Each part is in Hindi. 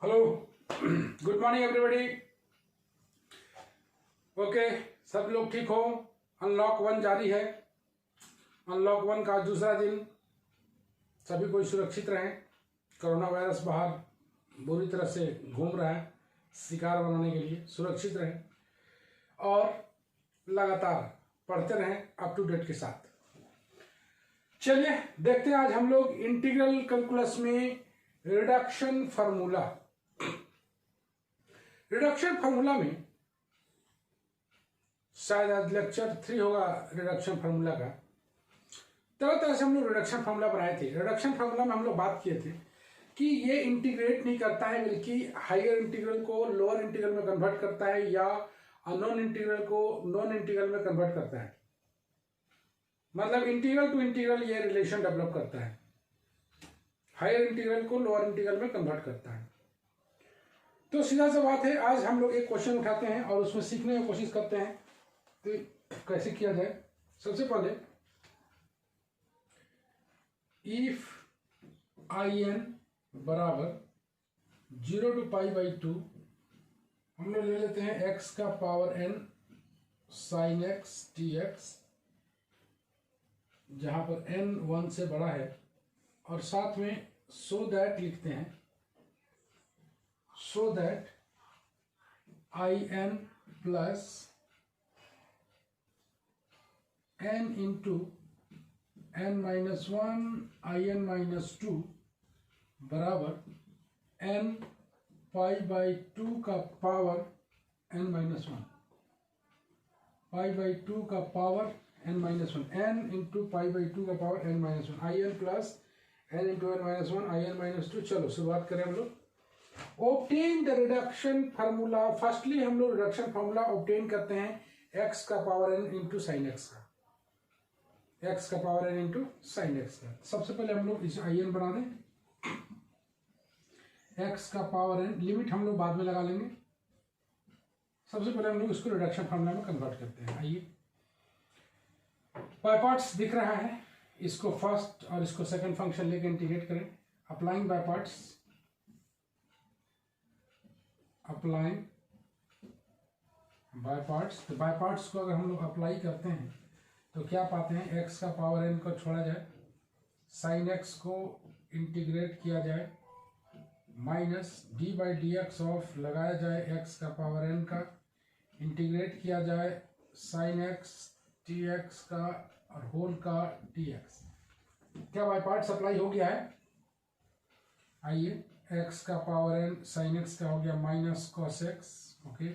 Hello, good morning everybody. Okay, सब लोग ठीक हो। अनलॉक 1 जारी है। अनलॉक 1 का दूसरा दिन। सभी कोई सुरक्षित रहें। कोरोना वायरस बाहर बुरी तरह से घूम रहा है, शिकार बनाने के लिए सुरक्षित रहें और लगातार पढ़ते रहें अप टू डेट के साथ। चलिए देखते हैं आज हम लोग इंटीग्रल कैलकुलस में रिडक्शन फार्मूला। रिडक्शन फार्मूला में शायद आज लेक्चर 3 होगा रिडक्शन फार्मूला का। तरह तरह से हम लोग रिडक्शन फार्मूला बनाए थे। रिडक्शन फार्मूला में हम लोग बात किए थे कि ये इंटीग्रेट नहीं करता है, बल्कि हायर इंटीग्रल को लोअर इंटीग्रल में कन्वर्ट करता है या अननोन इंटीग्रल को नॉन इंटीग्रल में कन्वर्ट करता है। मतलब इंटीग्रल टू इंटीग्रल ये रिलेशन डेवलप करता है। हायर इंटीग्रल को लोअर इंटीग्रल में कन्वर्ट करता है। तो सीधा सा बात है, आज हम लोग एक क्वेश्चन उठाते हैं और उसमें सीखने की कोशिश करते हैं तो कैसे किया जाए। सबसे पहले इफ in बराबर 0 to π/2 हम लोग ले लेते हैं x का power n sin x dx, जहां पर n 1 से बड़ा है, और साथ में सो दैट लिखते हैं, so that in plus n into n minus 1 in minus 2 बराबर n π/2 का पावर n minus 1, π/2 का power n minus 1, n into π/2 का power n minus 1, in plus n into n minus 1 in minus 2। चलो शुरुआत करें हम लोग। Obtain the reduction formula. Firstly हम लोग रिडक्शन फार्मूला ऑब्टेन करते हैं x का power n into sine x का, x का power n into sine x का। सबसे पहले हम लोग इसे in बना दें। x का पावर n लिमिट हम लोग बाद में लगा लेंगे। सबसे पहले हम लोग इसको रिडक्शन फार्मूला में कन्वर्ट करते हैं। आइए, बाय पार्ट्स दिख रहा है, इसको फर्स्ट और इसको सेकंड फंक्शन लेके इंटीग्रेट करें। Applying by parts, applying by parts. तो बाय पार्ट्स को अगर हम लोग अप्लाई करते हैं तो क्या पाते हैं, x का पावर n को छोड़ा जाए, साइन x को इंटीग्रेट किया जाए, माइनस d/dx ऑफ लगाया जाए x का पावर n का, इंटीग्रेट किया जाए साइन x dx का और होल का dx। क्या बाय पार्ट्स अप्लाई हो गया है? आइए, x का पावर n साइन x का हो गया minus cos x, okay,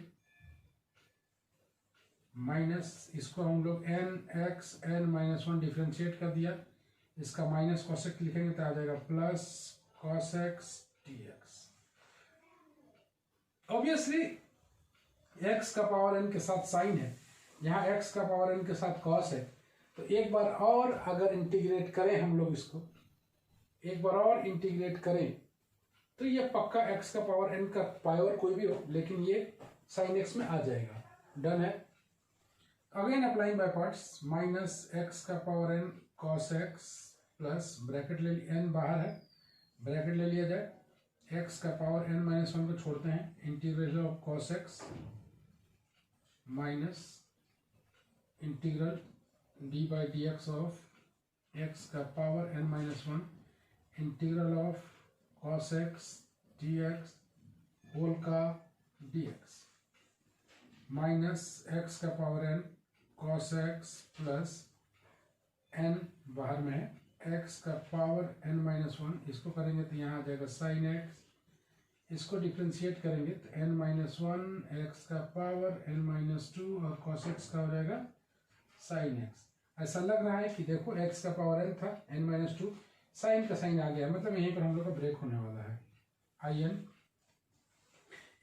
minus इसको हम लोग n(x) n-1 डिफ्रेंशिएट कर दिया, इसका माइनस कॉस x लिखेंगे तो आ जाएगा plus cos x dx। Obviously x का पावर n के साथ साइन है, यहाँ x का पावर n के साथ कॉस है, तो एक बार और अगर इंटीग्रेट करें हम लोग इसको, एक बार और इंटीग्रेट करें तो ये पक्का x का पावर n का पावर कोई भी हो, लेकिन ये साइन x में आ जाएगा। डन है। Again applying by parts, minus x का power n cos x plus bracket ले लिया, n बाहर है, ब्रैकेट ले लिया जाए, x का पावर n minus 1 को छोड़ते हैं, integration of cos x minus integral d/dx of x का power n minus 1 integral of cos x dx whole का dx, माइनस x का power n cos x plus n बाहर में है, x का पावर n minus 1, इसको करेंगे तो यहाँ आ जाएगा साइन x, इसको डिफ्रेंशिएट करेंगे तो n minus 1 x का पावर n minus 2 और cos x का हो जाएगा साइन x। ऐसा लग रहा है कि देखो x का पावर n था, n minus 2, साइन का साइन आ गया, मतलब यहीं पर हम लोग का ब्रेक होने वाला है। in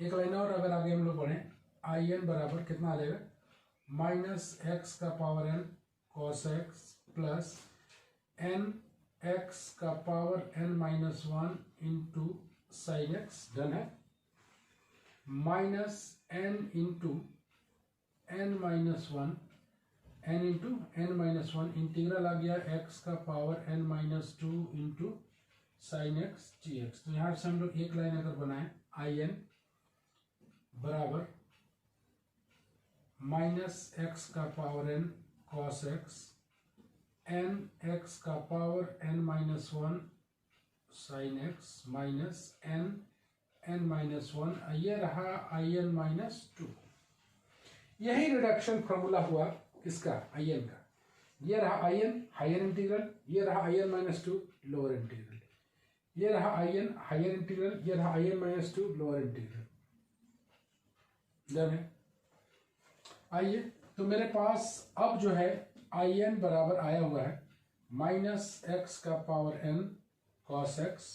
एक लाइन और अगर आगे हम लोग बढ़ें, in बराबर कितना आ जाएगा, माइनस x का power n cos x plus n x का power n minus 1 into sine x। Done है। Minus n into n minus 1 n into n minus 1 integral आ गया x का power n minus 2 into sine x T x. तो यहाँ से हम लोग एक लाइन अगर बनाएं, आई एन बराबर माइनस एक्स का power n cos x n x का power n minus one sine x minus n n minus one, ये रहा आई एन माइनस टू। यही रिडक्शन फॉर्मूला हुआ किसका, आई एन का। ये रहा आई एन हायर इंटीग्रल, ये रहा I n minus two lower integral, ये रहा आई एन हायर इंटीग्रल, ये रहा I n minus two lower integral. Done है। आइए तो मेरे पास अब जो है आई एन बराबर आया हुआ है माइनस एक्स का power n cos x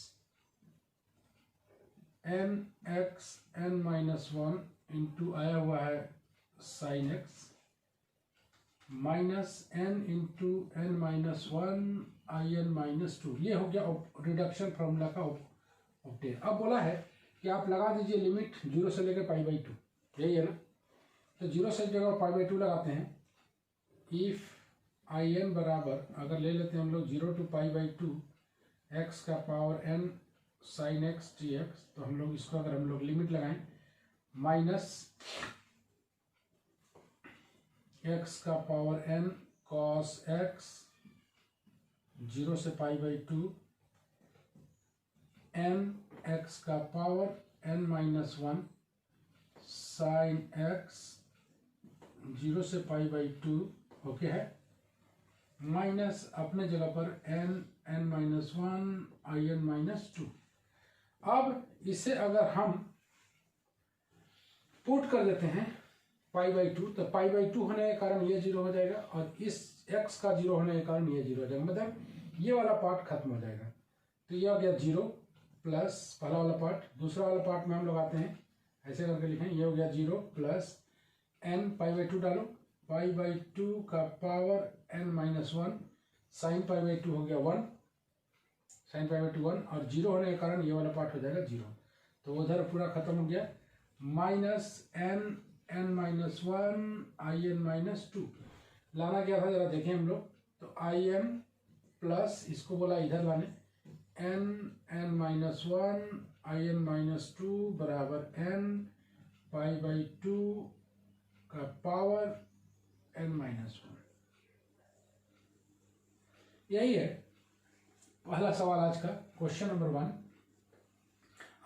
n x n minus one into आया हुआ है sine x minus n into n minus one I n minus two. ये हो गया रिडक्शन फॉर्मूला का ऑब्टेन। अब बोला है कि आप लगा दीजिए लिमिट 0 से लेकर पाई बाई 2, यही है ना। तो 0 से जगह पाई बाई 2 लगाते हैं। इफ आई एन बराबर अगर ले लेते हैं हम लोग 0 टू पाई बाई 2 एक्स का power n sine x T x, तो हम लोग इसको अगर हम लोग लिमिट लगाएं माइनस एक्स का पावर एन कॉस एक्स 0 से पाई बाई 2 एन एक्स का power n minus one sine x 0 से पाई बाई 2 ओके है, माइनस अपने जगह पर n n minus one I n minus two. अब इसे अगर हम पुट कर देते हैं पाई बाई 2, तो पाई बाई 2 होने के कारण ये 0 हो जाएगा और इस x का 0 होने के कारण ये 0 हो जाएगा, मतलब ये वाला पार्ट खत्म हो जाएगा। तो ये हो गया 0 प्लस पहला वाला पार्ट, दूसरा वाला पार्ट में हम लोग आते हैं ऐसे करके लिखें, ये हो गया 0 प्लस n पाई बाई 2 डालो, पाई बाई 2 का power n minus one sine pi by 2 हो गया 1 साइन पाई बाई 2 1 और 0 होने के कारण ये वाला पार्ट हो जाएगा 0। तो उधर पूरा खत्म हो गया minus n n minus one I n minus two. लाना क्या था जरा देखें हम लोग, तो आई एन प्लस इसको बोला इधर लाने n n minus one I n minus two बराबर एन पाई बाई 2 का पावर एन माइनस वन। यही है पहला सवाल आज का, क्वेश्चन नंबर 1।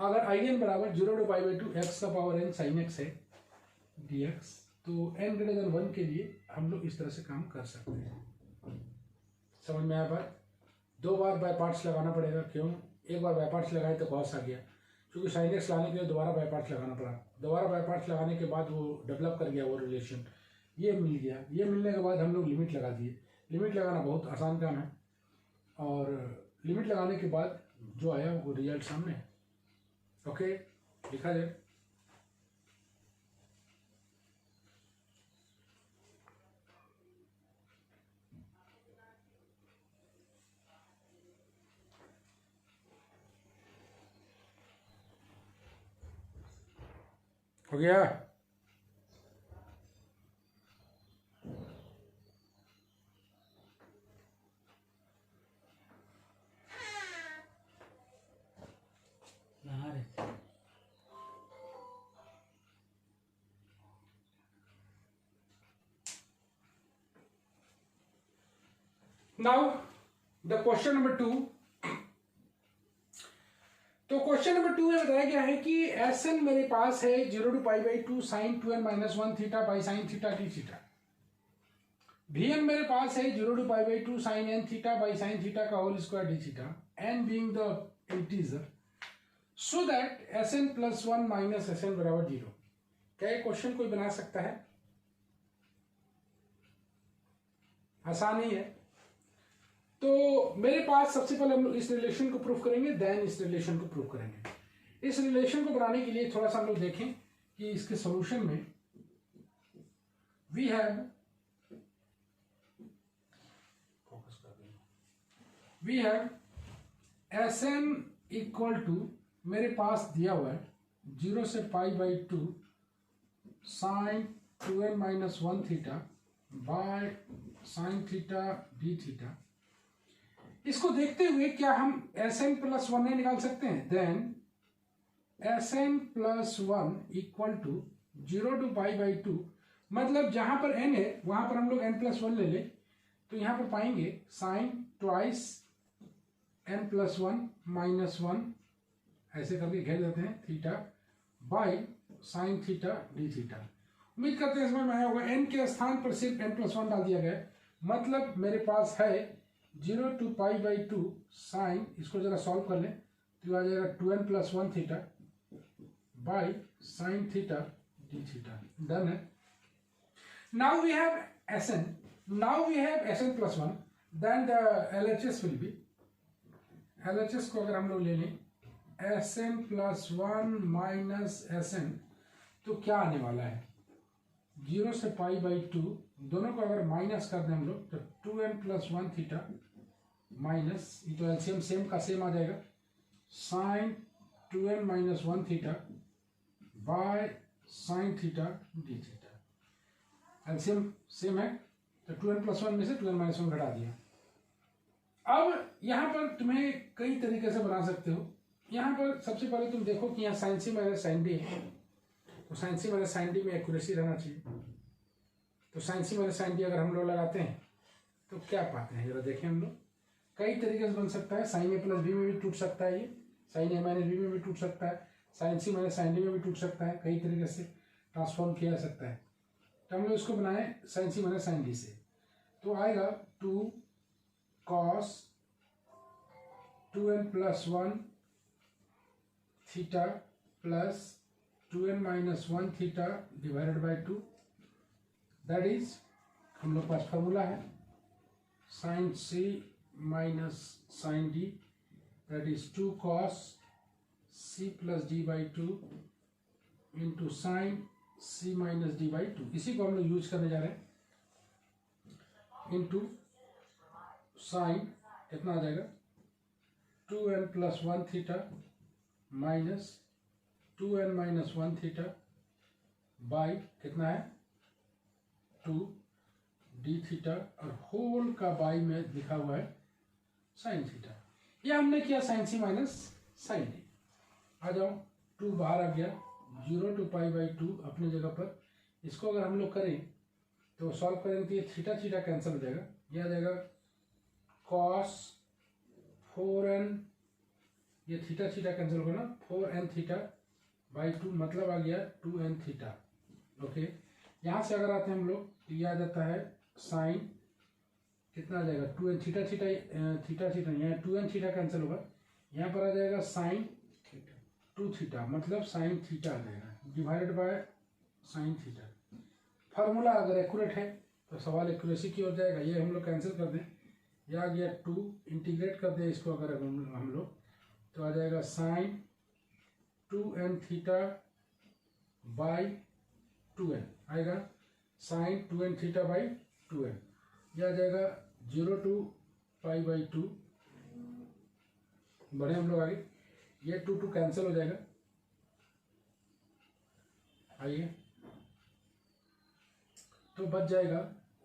अगर आई एन बराबर 0 टू पाई बाई 2 एक्स का पावर एन साइन एक्स है dx, तो n ग्रेटर देन 1 के लिए हम लोग इस तरह से काम कर सकते हैं। समझ में आया बात? 2 बार बाय पार्ट्स लगाना पड़ेगा, क्यों? एक बार बाय पार्ट्स लगाए तो कॉस आ गया, क्योंकि साइन एक्स लाने के लिए दोबारा बाय पार्ट्स लगाना पड़ा, दोबारा बाय पार्ट्स लगाने के बाद वो डेवलप कर गया वो रिलेशन, ये मिल गया। ये मिलने के बाद हम लोग लिमिट लगा दिए। लिमिट लगाना बहुत आसान काम है और लिमिट लगाने के बाद जो आया वो रिजल्ट सामने है। ओके, लिखा जाए। हो गया? Now the question number 2। तो क्वेश्चन नंबर 2 में बताया गया है कि एस एन मेरे पास है 0 to pi by 2 sine 2n minus 1 theta by sine theta d theta. V n मेरे पास है 0 to pi by 2 sine n theta by sine theta का whole square d theta, n being the integer, so that S n plus 1 minus S n बराबर 0। क्या ये क्वेश्चन कोई बना सकता है? आसान ही है। तो मेरे पास सबसे पहले हम लोग इस रिलेशन को प्रूफ करेंगे, देन इस रिलेशन को प्रूफ करेंगे। इस रिलेशन को बनाने के लिए थोड़ा सा हम लोग देखें कि इसके सॉल्यूशन में we have S n equal to, मेरे पास दिया हुआ है 0 से pi by 2 sine 2n minus 1 theta by sine theta d theta. इसको देखते हुए क्या हम Sn प्लस 1 नहीं निकाल सकते हैं? Then Sn plus 1 equal to 0 to pi by 2, मतलब जहां पर n है वहां पर हम लोग n प्लस 1 ले ले, तो यहां पर पाएंगे sine twice n plus 1 minus 1, ऐसे करके घेर देते हैं, theta by sine theta d theta. उम्मीद करते हैं समझ में आया होगा। n के स्थान पर सिर्फ n प्लस 1 डाल दिया गया, मतलब मेरे पास है 0 टू पाई बाई 2 साइन, इसको जरा सॉल्व कर लें तो आ जाएगा 2n plus 1 theta by sine theta d theta. Done है। Now we have Sn, now we have Sn plus 1, then the LHS will be, LHS को अगर हम लोग ले लें Sn प्लस 1 माइनस Sn, तो क्या आने वाला है? 0 से पाई बाई 2, दोनों को अगर माइनस कर दें हम लोग तो 2n प्लस 1 थीटा माइनस, ये तो एलसीएम सेम का सेम आ जाएगा, sine 2n minus 1 theta by sine theta d theta. LCM same है तो 2n प्लस 1 में से 2n माइनस 1 घटा दिया। अब यहाँ पर तुम्हें कई तरीके से बना सकते हो। यहाँ पर सबसे पहले तुम देखो कि यहाँ sign C minus sine D है, तो sign C minus sine D में एक्यूरेसी रहना चाहिए। तो sign C minus sine D अगर हम लोग लगाते हैं तो क्या पाते हैं, जरा देखें हम लोग। कई तरीके से बन सकता है, साइन ए प्लस बी में भी टूट सकता है, ये साइन ए माइनस बी में भी टूट सकता है, sine C minus sine D में भी टूट सकता है, कई तरीके से ट्रांसफॉर्म किया जा सकता है। तो हम लोग इसको बनाए sine C minus sine D से, तो आएगा 2 cos 2n plus 1 theta plus 2n minus 1 theta divided by 2, that is हम लोग पास फॉर्मूला है sine C minus sine D, that is 2 cos C plus D by 2 into sine C minus D by 2। इसी को हम लोग यूज करने जा रहे हैं, इंटू साइन कितना आ जाएगा 2n plus 1 theta minus 2n minus 1 theta by कितना है 2 डी थीटा, और होल का बाई में लिखा हुआ है साइन थीटा। ये हमने किया sign C minus sine D. आ जाओ 2 बाहर आ गया, 0 टू पाई बाई 2 अपनी जगह पर। इसको अगर हम लोग करें तो सॉल्व करेंगे तो ये थीटा थीटा कैंसिल हो जाएगा, ये आ जाएगा कॉस 4n, ये थीटा थीटा कैंसिल होगा ना, 4n थीटा बाई 2, मतलब आ गया 2n थीटा। ओके, यहाँ से अगर आते हैं हम लोग तो ये आ जाता है साइन कितना आ जाएगा 2n theta theta theta theta, यहाँ 2n थीटा कैंसिल होगा, यहाँ पर आ जाएगा साइन 2 थीटा, मतलब साइन थीटा आ जाएगा divided by sine theta. Formula अगर एक्यूरेट है तो सवाल एक्यूरेसी की ओर जाएगा। ये हम लोग कैंसिल कर दें, यह आ गया 2, इंटीग्रेट कर दें इसको अगर हम लोग तो आ जाएगा sine 2n theta by 2n, आएगा sign 2n theta by 2n, यह आ जाएगा 0 टू पाई बाई 2, बढ़े हम लोग आगे, ये 2 कैंसिल हो जाएगा। आइए तो बच जाएगा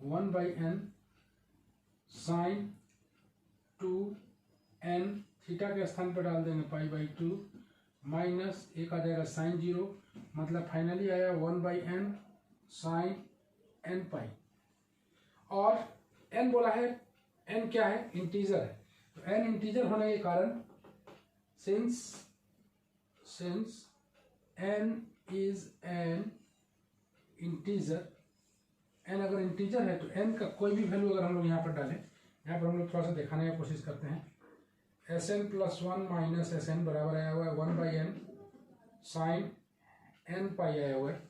1 by n sign 2n, theta के स्थान पर डाल देंगे पाई बाई 2, माइनस एक आ जाएगा साइन 0, मतलब फाइनली आया 1 बाई n साइन n पाई। और n बोला है, n क्या है, इंटीजर है, तो n इंटीजर होने के कारण since n is an integer, n अगर इंटीजर है तो n का कोई भी वैल्यू अगर हम लोग यहाँ पर डालें, यहाँ पर हम लोग थोड़ा सा दिखाने की कोशिश करते हैं। Sn प्लस 1 माइनस Sn बराबर आया हुआ है 1 बाई n साइन n पाई आया हुआ है,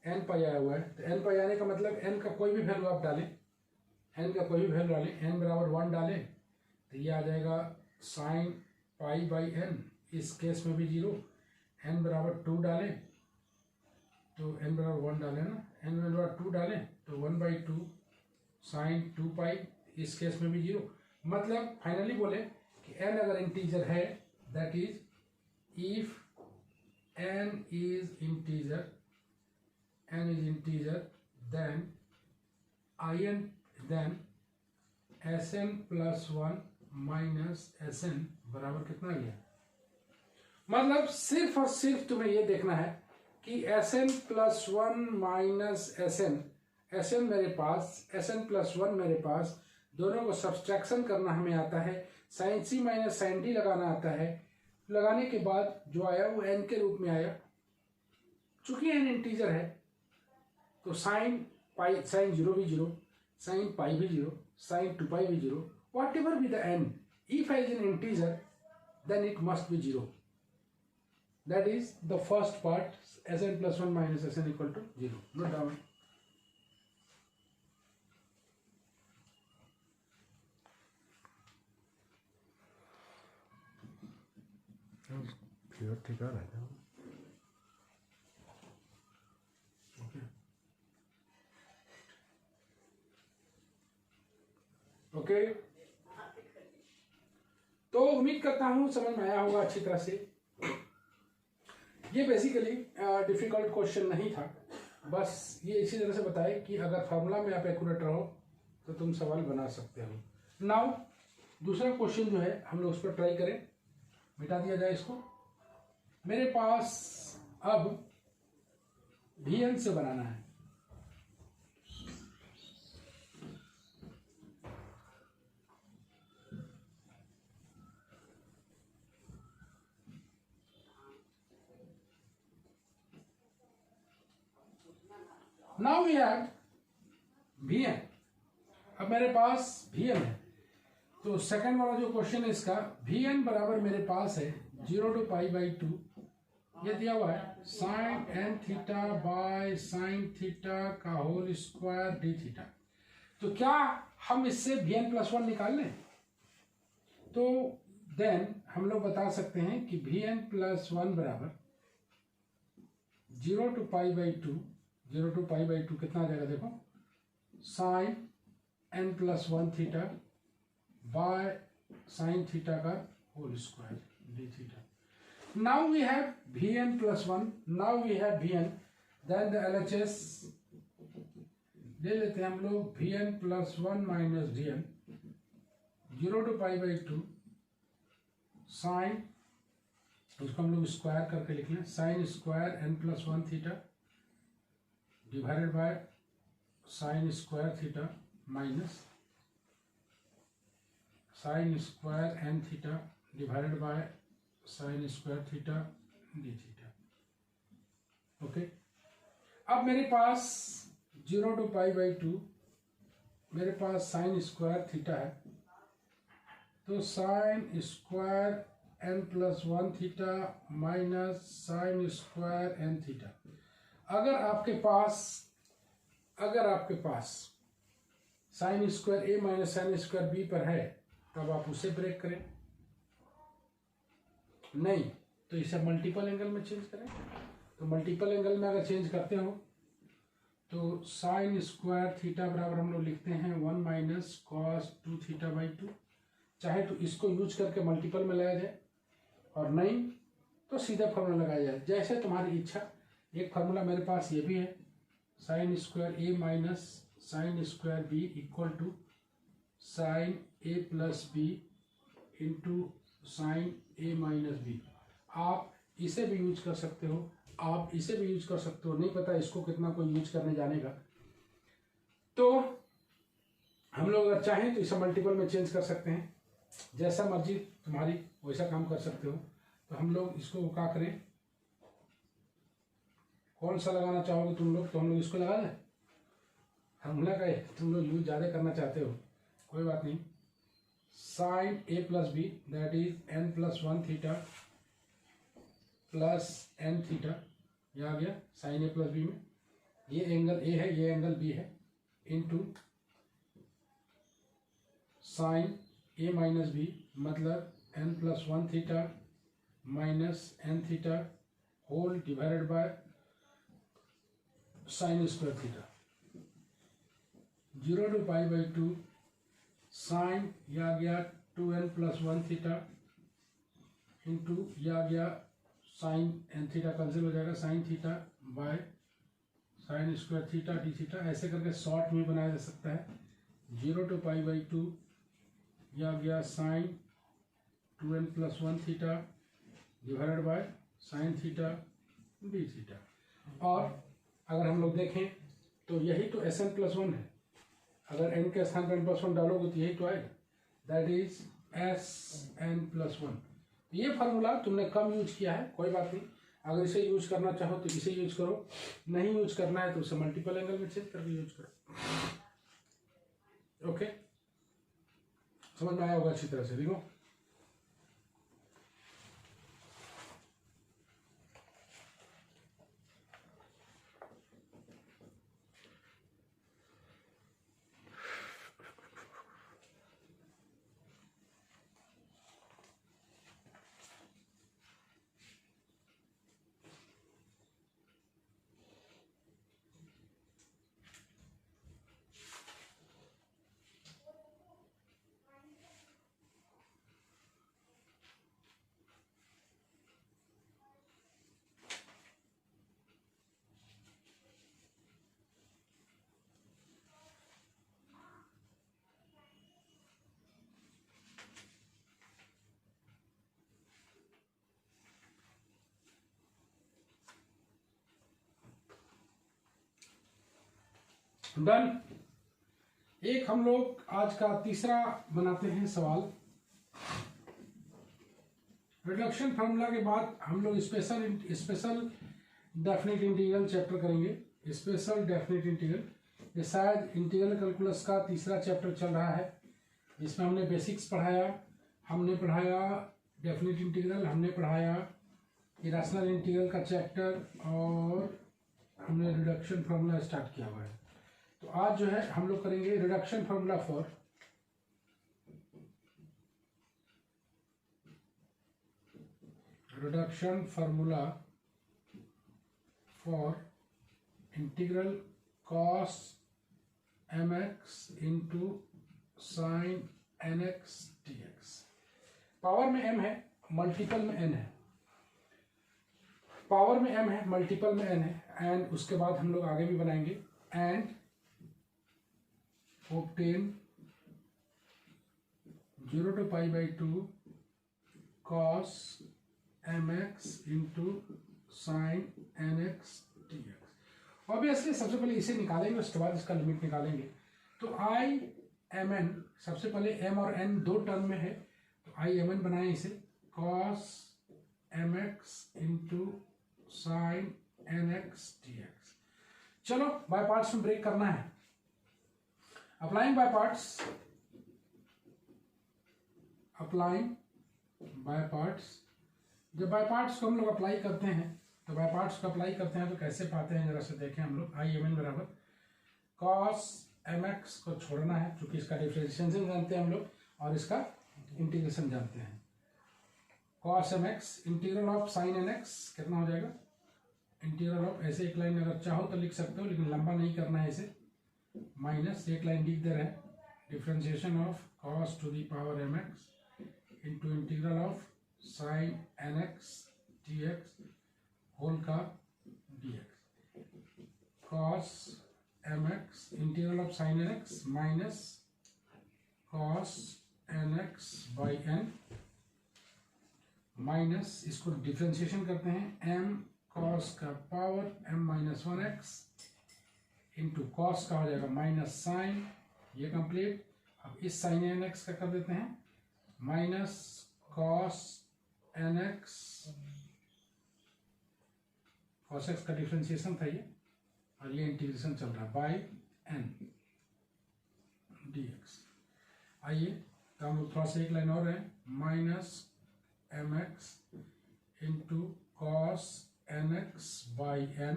n पाई आया हुआ है, तो n पाई आने का मतलब n का कोई भी वैल्यू आप डालें, n का कोई भी वैल्यू डालें, n बराबर 1 डालें तो ये आ जाएगा साइन पाई बाई n, इस केस में भी 0, n बराबर 2 डालें तो n बराबर 1 डालें ना, n बराबर 2 डालें तो 1 बाई 2 साइन 2 पाई, इस केस में भी 0, मतलब फाइनली बोले कि n अगर इंटीजर है, that is if n is integer then Sn plus 1 minus S n बराबर कितना गया। मतलब सिर्फ और सिर्फ तुम्हें ये देखना है कि S n plus one minus S n मेरे पास, एस एन प्लस वन मेरे पास, दोनों को सब्सट्रैक्शन करना हमें आता है, sine C minus sine D लगाना आता है। लगाने के बाद जो आया वो एन के रूप में आया। चूंकि एन इंटीजर है तो साइन पाई, साइन जीरो भी जीरो, साइन पाई भी जीरो, साइन टू पाई भी zero, whatever be the n, if as n integer then it must be 0. That is the first part, Sn plus 1 minus Sn equal to 0. Note down. Clear thicker right now. Okay. Okay. तो उम्मीद करता हूँ समझ में आया होगा अच्छी तरह से। ये बेसिकली डिफिकल्ट क्वेश्चन नहीं था, बस ये इसी तरह से बताए कि अगर फार्मूला में आप एक्यूरेट रहो तो तुम सवाल बना सकते हो। नाउ दूसरा क्वेश्चन जो है हम लोग उस पर ट्राई करें, मिटा दिया जाए इसको। मेरे पास अब Vn से बनाना है। Now we have Vn। अब मेरे पास Vn है तो सेकंड वाला जो क्वेश्चन है इसका Vn बराबर मेरे पास है 0 to पाई बाई 2, ये दिया हुआ है sine n theta by sine theta का होल स्क्वायर डी थीटा। तो क्या हम इससे Vn प्लस 1 निकाल लें? तो देन हम लोग बता सकते हैं कि Vn प्लस 1 बराबर 0 to pi by 2, 0 to pi by 2 कितना आ जाएगा देखो, sine n plus 1 theta by sine theta का whole square d theta. Now we have Vn plus 1, now we have Vn, then the LHS ले लेते हैं हम लोग Vn plus 1 minus Dn, 0 to pi by 2 sine, उसको हम लोग स्क्वायर करके लिख लें, sine square n plus 1 theta divided by sine square theta minus sine square n theta divided by sine square theta d theta. Okay, अब मेरे पास 0 to पाई बाई 2 मेरे पास साइन स्क्वायर थीटा है, तो sine square n plus 1 theta minus sine square n theta. अगर आपके पास sine square a minus sine square b पर है तब आप उसे ब्रेक करें, नहीं तो इसे मल्टीपल एंगल में चेंज करें। तो मल्टीपल एंगल में अगर चेंज करते हो तो साइन स्क्वायर थीटा बराबर हम लोग लिखते हैं 1 माइनस कॉस 2 थीटा बाई 2। चाहे तो इसको यूज करके मल्टीपल में लाया जाए और नहीं तो सीधा फार्मूला लगाया जाए, जैसे तुम्हारी इच्छा। एक फार्मूला मेरे पास ये भी है, sine square a minus sine square b equal to sine a plus b into sine a minus b. आप इसे भी यूज कर सकते हो, आप इसे भी यूज कर सकते हो, नहीं पता इसको कितना कोई यूज करने जानेगा। तो हम लोग अगर चाहें तो इसे मल्टीपल में चेंज कर सकते हैं, जैसा मर्जी तुम्हारी वैसा काम कर सकते हो। तो हम लोग इसको क्या करें, कौन सा लगाना चाहोगे तुम लोग, तो हम लोग इसको लगा दें। फार्मूला का तुम लोग यूज ज़्यादा करना चाहते हो, कोई बात नहीं। Sine a plus b that is n plus 1 theta plus n theta, यह आ गया साइन ए प्लस बी में, ये एंगल ए है ये एंगल बी है, into sine a minus b मतलब n plus 1 theta minus n theta whole divided by sine square theta. 0 to pi by 2 sine यह आ गया 2n प्लस 1 थीटा इंटू यह आ गया साइन एन थीटा कैंसिल हो जाएगा, sine theta by sine square theta d theta. ऐसे करके शॉर्ट में बनाया जा सकता है। 0 to पाई बाई 2 यह आ गया sine 2n+1 theta divided by sine theta d theta. और अगर हम लोग देखें तो यही तो Sn+1 है, अगर n के स्थान पर n+1 डालोगे तो यही तो आएगा, दैट इज Sn+1। ये फार्मूला तुमने कम यूज किया है, कोई बात नहीं, अगर इसे यूज करना चाहो तो इसे यूज करो, नहीं यूज करना है तो उसे मल्टीपल एंगल में चेक करके यूज करो। ओके, समझ में आया होगा अच्छी तरह से। देखो डन। एक हम लोग आज का तीसरा बनाते हैं सवाल। रिडक्शन फार्मूला के बाद हम लोग स्पेशल डेफिनेट इंटीग्रल चैप्टर करेंगे। स्पेशल डेफिनेट इंटीग्रल, ये शायद इंटीग्रल कैलकुलस का तीसरा चैप्टर चल रहा है। इसमें हमने बेसिक्स पढ़ाया, हमने पढ़ाया डेफिनेट इंटीग्रल, हमने पढ़ाया इरेशनल इंटीग्रल का चैप्टर, और हमने रिडक्शन फार्मूला स्टार्ट किया हुआ है। तो आज जो है हम लोग करेंगे reduction formula for integral cos mx into sine nx dx। Power में m है, मल्टीपल में n है, पावर में m है, मल्टीपल में n है, एंड उसके बाद हम लोग आगे भी बनाएंगे and obtain 0 to π/2 cos mx into sin nx dx। Obviously सबसे पहले इसे निकालेंगे, उसके बाद इसका लिमिट निकालेंगे। तो आई एम एन, सबसे पहले m और n दो टर्म में है, तो आई एम एन बनाए इसे cos mx into sin nx dx। चलो बाय पार्ट्स में ब्रेक करना है। अप्लाइंग बाय पार्ट्स, जब बाय पार्ट्स को हम लोग अप्लाई करते हैं, तो बाय पार्ट्स को अप्लाई करते हैं तो कैसे पाते हैं जरा से देखें हम लोग। आई एम एन बराबर कॉस एम एक्स को छोड़ना है, क्योंकि इसका डिफरेंशिएशन जानते हैं हम लोग और इसका इंटीग्रेशन जानते हैं। Cos m x integral of sine n x कितना हो जाएगा, इंटीग्रल ऑफ, ऐसे एक लाइन अगर चाहो तो लिख सकते हो, लेकिन लंबा नहीं करना है इसे, माइनस एक लाइन लिख दे रहे हैं, differentiation of cos to the power m x into integral of sine n x d x whole का d x. Cos m x integral of sine n x minus cos n x by n, minus इसको डिफरेंशिएशन करते हैं, एम कॉस का पावर m-1x इंटू कॉस का हो जाएगा माइनस साइन, ये कंप्लीट। अब इस साइन एन एक्स का कर देते हैं minus cos n x, cos x का डिफरेंशिएशन था ये, और ये इंटीग्रेशन चल रहा है बाई एन डी एक्स। आइए तो हम लोग थोड़ा सा एक लाइन और है, minus m x into cos n x by n,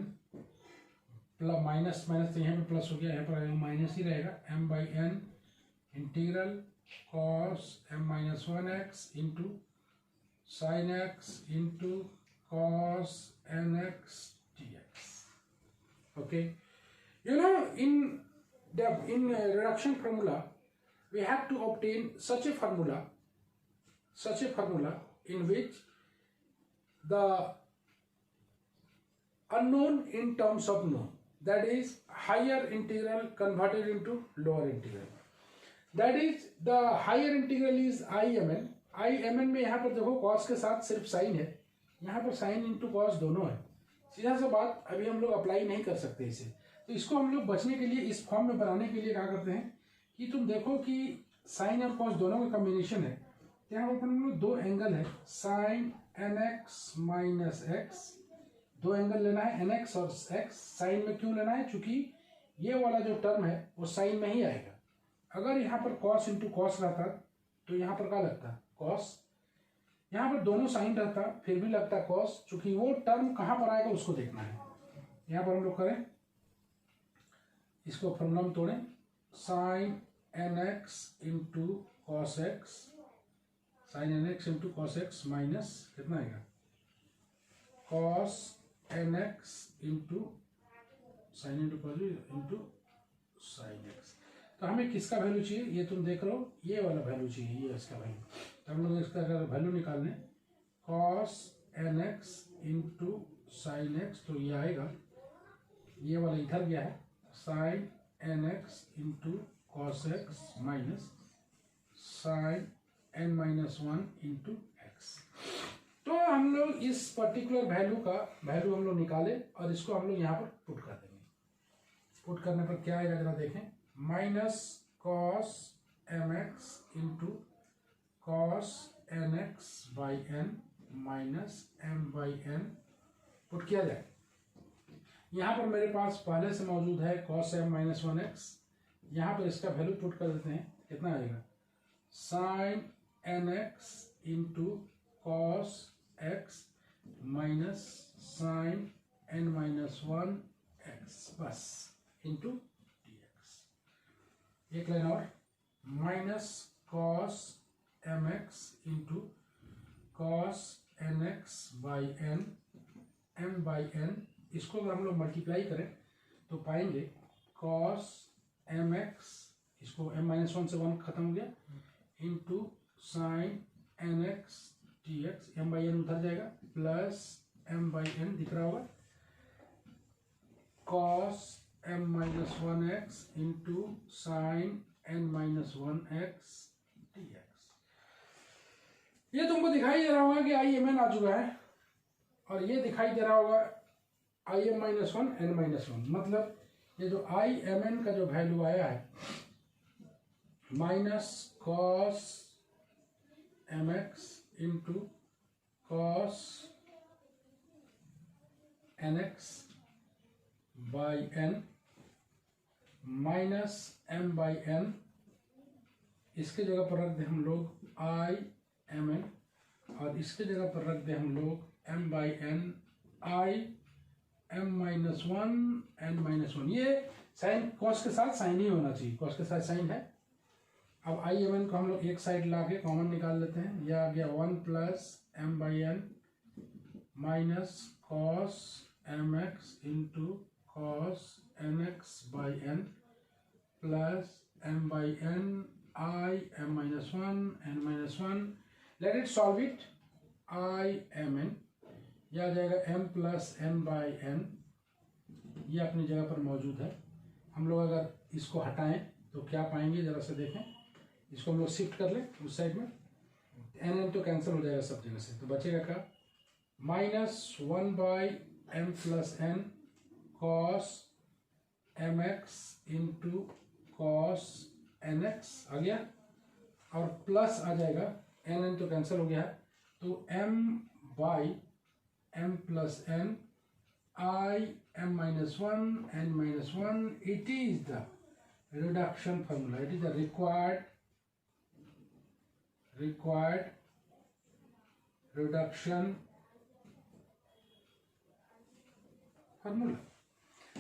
plus minus minus तो यहाँ पे प्लस हो गया, यहाँ पर माइनस ही रहेगा, m by n integral cos m-1x into sine x into cos n x d x. Okay, you know in reduction formula we have to obtain such a formula in which the unknown in terms of known, that is higher integral converted into lower integral. That is the higher integral is I m n. I m n में यहाँ पर देखो कॉस के साथ सिर्फ साइन है, यहाँ पर साइन इंटू कॉस दोनों है। सीधा सा बात, अभी हम लोग अप्लाई नहीं कर सकते इसे, तो इसको हम लोग बचने के लिए, इस फॉर्म में बनाने के लिए क्या करते हैं कि तुम देखो कि साइन और कॉस दोनों का कॉम्बिनेशन है, तो यहाँ पर हम लोग दो एंगल है sine n x minus x, दो एंगल लेना है एन एक्स और एक्स। साइन में क्यों लेना है, चूंकि ये वाला जो टर्म है वो साइन में ही आएगा। अगर यहाँ पर कॉस इंटू कॉस रहता तो यहाँ पर क्या लगता कॉस, यहाँ पर दोनों साइन रहता फिर भी लगता कॉस, चूंकि वो टर्म कहाँ पर आएगा उसको देखना है। यहाँ पर हम लोग करें, इसको फॉर्मूला में तोड़ें, sine n x into cos x, sine n x into cos x minus कितना आएगा cos n x into sine into cos into sine x. तो हमें किसका वैल्यू चाहिए, ये तुम देख रहे हो, ये वाला वैल्यू चाहिए, ये इसका वैल्यू। तो हम लोग इसका अगर वैल्यू निकालने cos n x into sine x, तो ये आएगा, ये वाला इधर गया है, sine n x into cos x minus sine n minus one into x. तो हम लोग इस पर्टिकुलर वैल्यू का वैल्यू हम लोग निकाले और इसको हम लोग यहाँ पर पुट कर देंगे। पुट करने पर क्या आएगा जरा देखें, minus cos m x into cos n x by n minus m by n put किया जाए। यहाँ पर मेरे पास पहले से मौजूद है cos m minus one x, यहाँ पर इसका वैल्यू पुट कर देते हैं, कितना आएगा sine n x into cos x minus sine n minus one x बस इंटू डी एक्स। एक लाइन और, minus cos m x into cos n x by n m by n, इसको अगर हम लोग मल्टीप्लाई करें तो पाएंगे कॉस एम एक्स, इसको एम माइनस वन से वन खत्म हो गया, into sine n x d x, m by n उधर जाएगा, प्लस एम बाई एन दिख रहा होगा, cos m minus one x into sine n minus one x d x. ये तुमको दिखाई दे रहा होगा कि आई एम एन आ चुका है, और ये दिखाई दे रहा होगा I m minus one n minus one, मतलब ये जो आई एम एन का जो वैल्यू आया है minus cos m x into cos n x by n minus m by n, इसके जगह पर रख दे हम लोग आई एम एन, और इसके जगह पर रख दे हम लोग m by n I m minus one n minus one. ये साइन कॉस के साथ साइन ही होना चाहिए, कॉस के साथ साइन है। अब आई एम एन को हम लोग एक साइड ला के कॉमन निकाल लेते हैं, यह आ गया one plus m by n minus cos m x into cos n x by n plus m by n I m minus one n minus one. Let it solve it, I m n, यह आ जाएगा m plus n by n, ये अपनी जगह पर मौजूद है। हम लोग अगर इसको हटाएं तो क्या पाएंगे जरा से देखें, इसको हम लोग शिफ्ट कर लें उस साइड में, एन एन तो कैंसिल हो जाएगा सब जगह से, तो बचेगा क्या minus one by m plus n cos m x into cos n x आ गया, और प्लस आ जाएगा एन एन तो कैंसिल हो गया है, तो m by m plus n I m minus one n minus one. It is the reduction formula, it is the required reduction formula।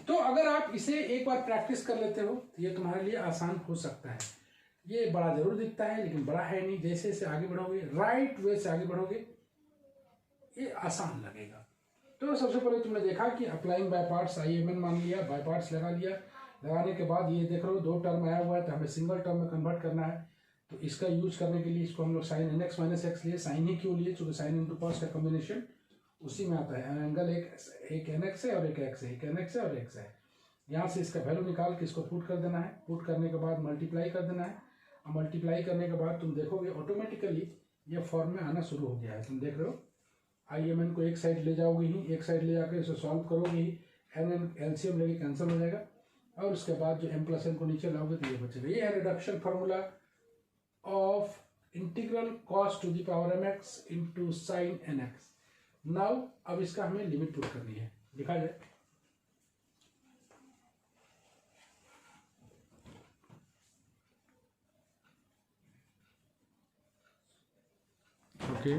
तो अगर आप इसे एक बार प्रैक्टिस कर लेते हो तो ये तुम्हारे लिए आसान हो सकता है। ये बड़ा जरूर दिखता है लेकिन बड़ा है नहीं, जैसे जैसे आगे बढ़ोगे, राइट वे से आगे बढ़ोगे, ये आसान लगेगा। तो सबसे पहले तुमने देखा कि applying by parts, I m n मान लिया, बाय पार्ट्स लगा लिया, लगाने के बाद ये देख रहे हो दो टर्म आया हुआ है तो हमें सिंगल टर्म में कन्वर्ट करना है। तो इसका यूज करने के लिए इसको हम लोग sine n x minus x लिए, साइन ही क्यों लिए, चूंकि साइन इंटू कॉस का कॉम्बिनेशन उसी में आता है। एंगल एक एन एक्स है और एक एक्स है, एक एन एक्स है और एक्स है। यहाँ से इसका वैल्यू निकाल के इसको पुट कर देना है, पुट करने के बाद मल्टीप्लाई कर देना है, मल्टीप्लाई करने के बाद तुम देखोगे ऑटोमेटिकली ये फॉर्म में आना शुरू हो गया है। तुम देख रहे हो IMN को एक साइड ले जाओगे ही, एक साइड ले जाकर इसे सॉल्व करोगे ही, एन एलसीएम लेके कैंसिल हो जाएगा और उसके बाद जो m+n को नीचे लाओगे तो ये बचेगा। ये है reduction formula of integral cos to the power mx into sine nx। Now अब इसका हमें लिमिट पुट करनी है, लिखा जाए। ओके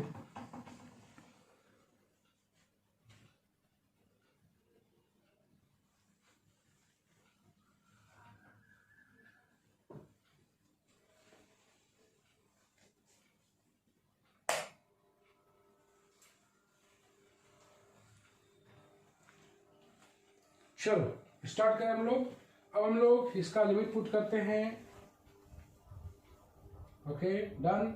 चलो स्टार्ट करें हम लोग। अब हम लोग इसका लिमिट पुट करते हैं। Okay done.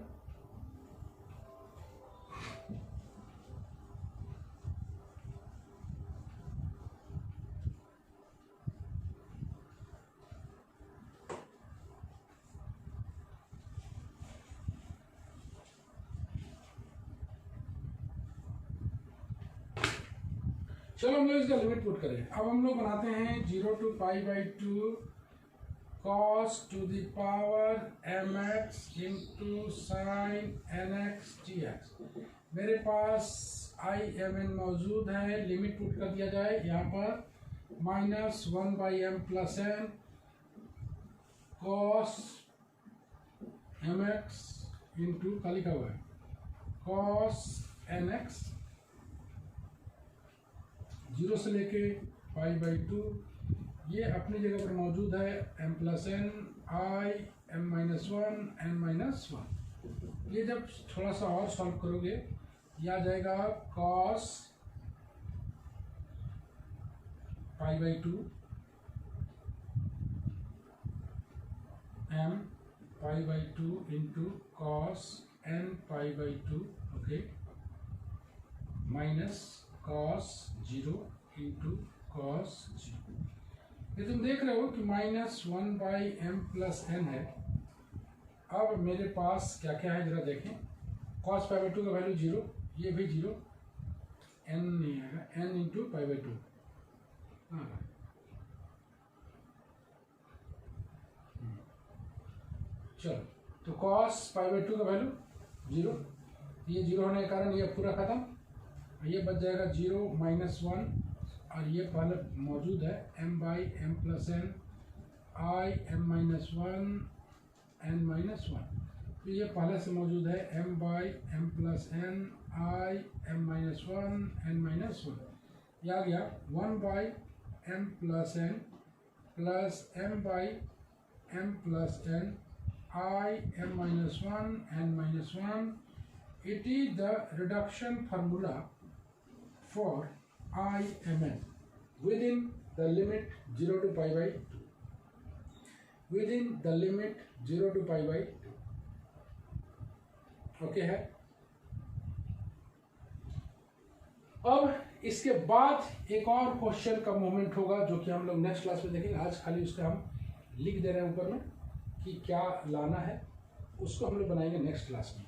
चलो हम लोग इसका लिमिट पुट करें। अब हम लोग बनाते हैं 0 to π/2 cos to the power mx into sine nx dx। मेरे पास IMN मौजूद है, लिमिट पुट कर दिया जाए यहाँ पर -1/m+n cos mx इंटू का लिखा हुआ है cos nx 0 से लेके π/2, ये अपनी जगह पर मौजूद है m+n I m-1 n-1। ये जब थोड़ा सा और सॉल्व करोगे ये आ जाएगा cos π/2 m π/2 into cos n π/2 okay minus cos 0 into cos 0। ये तुम देख रहे हो कि -1/m+n है। अब मेरे पास क्या क्या है जरा देखें। cos π/2 का वैल्यू 0, ये भी 0, n नहीं आएगा, n इंटू π/2। हाँ चलो तो cos π/2 का वैल्यू 0, ये 0 होने के कारण ये पूरा खत्म। ये बच जाएगा 0 -1 और ये पहले मौजूद है m/m+n I m-1 n-1। तो ये पहले से मौजूद है m/m+n I m-1 n-1। ये आ गया 1/m+n plus m/m+n I m-1 n-1। It is the reduction formula for IMN within the limit 0 to π/2, within the limit 0 to π/2। Okay है। अब इसके बाद एक और क्वेश्चन का मोमेंट होगा जो कि हम लोग नेक्स्ट क्लास में देखेंगे। आज खाली उसका हम लिख दे रहे हैं ऊपर में कि क्या लाना है, उसको हम लोग बनाएंगे नेक्स्ट क्लास में।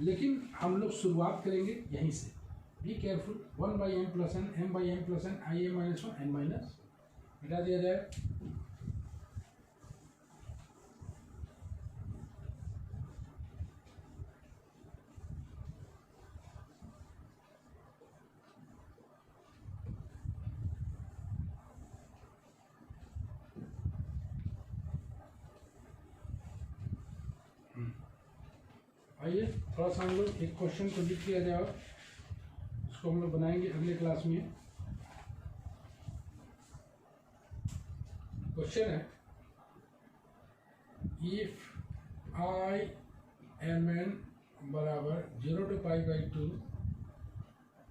लेकिन हम लोग शुरुआत करेंगे यहीं से। Be careful. 1/m+n m/m+n I m-1 n-, हटा दिया जाए। आइए थोड़ा सा हम लोग एक क्वेश्चन को लिख लिया जाए, उसको हम लोग बनाएंगे अगले क्लास में। क्वेश्चन है इफ IMN बराबर 0 to π/2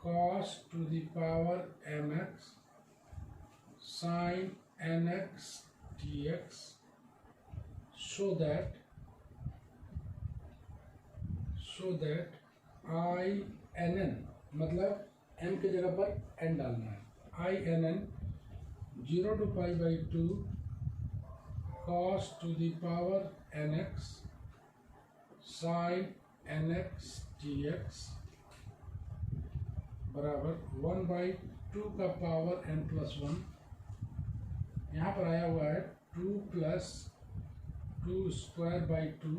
cos to the power mx sin nx dx so that INN मतलब m के जगह पर n डालना है। INN 0 to π/2 cos to the power nx sine n x d x बराबर 1/2 का पावर n प्लस 1। यहाँ पर आया हुआ है 2 plus 2 square by 2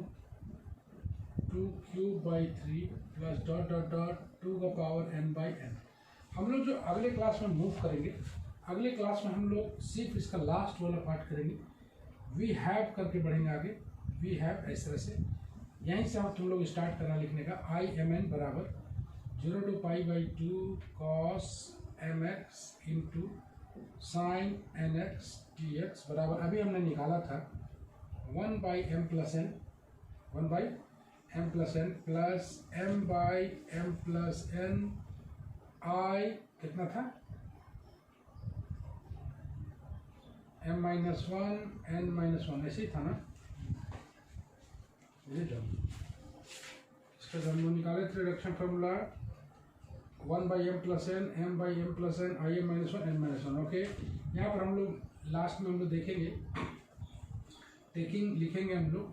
2 cube by 3 plus dot dot dot 2 का पावर n बाई n। हम लोग जो अगले क्लास में मूव करेंगे, अगले क्लास में हम लोग सिर्फ इसका लास्ट वाला पार्ट करेंगे। वी हैव करके बढ़ेंगे आगे, वी हैव इस तरह से। यहीं से हम तुम लोग स्टार्ट करना लिखने का। आई एम एन बराबर 0 to pi by 2 cos m x into sine n x d x बराबर अभी हमने निकाला था 1 by m plus n, 1 by m plus n plus m by m plus n I कितना था एम माइनस 1 एन माइनस 1 ऐसे ही था ना। ये जो इसका जब हम निकाले थे reduction formula 1 by m plus m by m plus n I m minus 1 n minus 1। Okay, यहाँ पर हम लोग लास्ट में हम लोग देखेंगे लिखेंगे हम लोग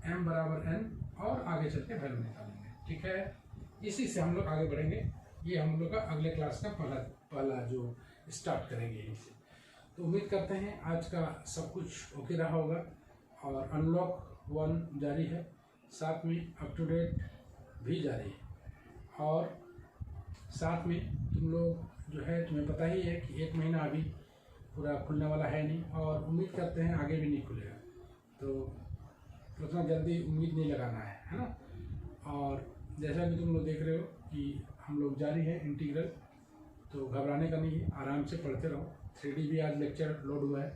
एम बराबर एन और आगे चल के वैल्यू निकालेंगे। ठीक है, इसी से हम लोग आगे बढ़ेंगे। ये हम लोग का अगले क्लास का पहला जो स्टार्ट करेंगे यहीं से। तो उम्मीद करते हैं आज का सब कुछ ओके रहा होगा और अनलॉक 1 जारी है, साथ में अप टू डेट भी जारी है और साथ में तुम लोग जो है तुम्हें पता ही है कि 1 महीना अभी पूरा खुलने वाला है नहीं और उम्मीद करते हैं आगे भी नहीं खुलेगा, तो उतना जल्दी उम्मीद नहीं लगाना है ना। और जैसा कि तुम लोग देख रहे हो कि हम लोग जारी है इंटीग्रल, तो घबराने का नहीं है, आराम से पढ़ते रहो। 3D भी आज लेक्चर लोड हुआ है,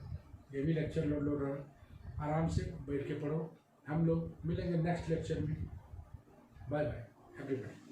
ये भी लेक्चर लोड रहा है, आराम से बैठ के पढ़ो। हम लोग मिलेंगे नेक्स्ट लेक्चर में। Bye bye everybody.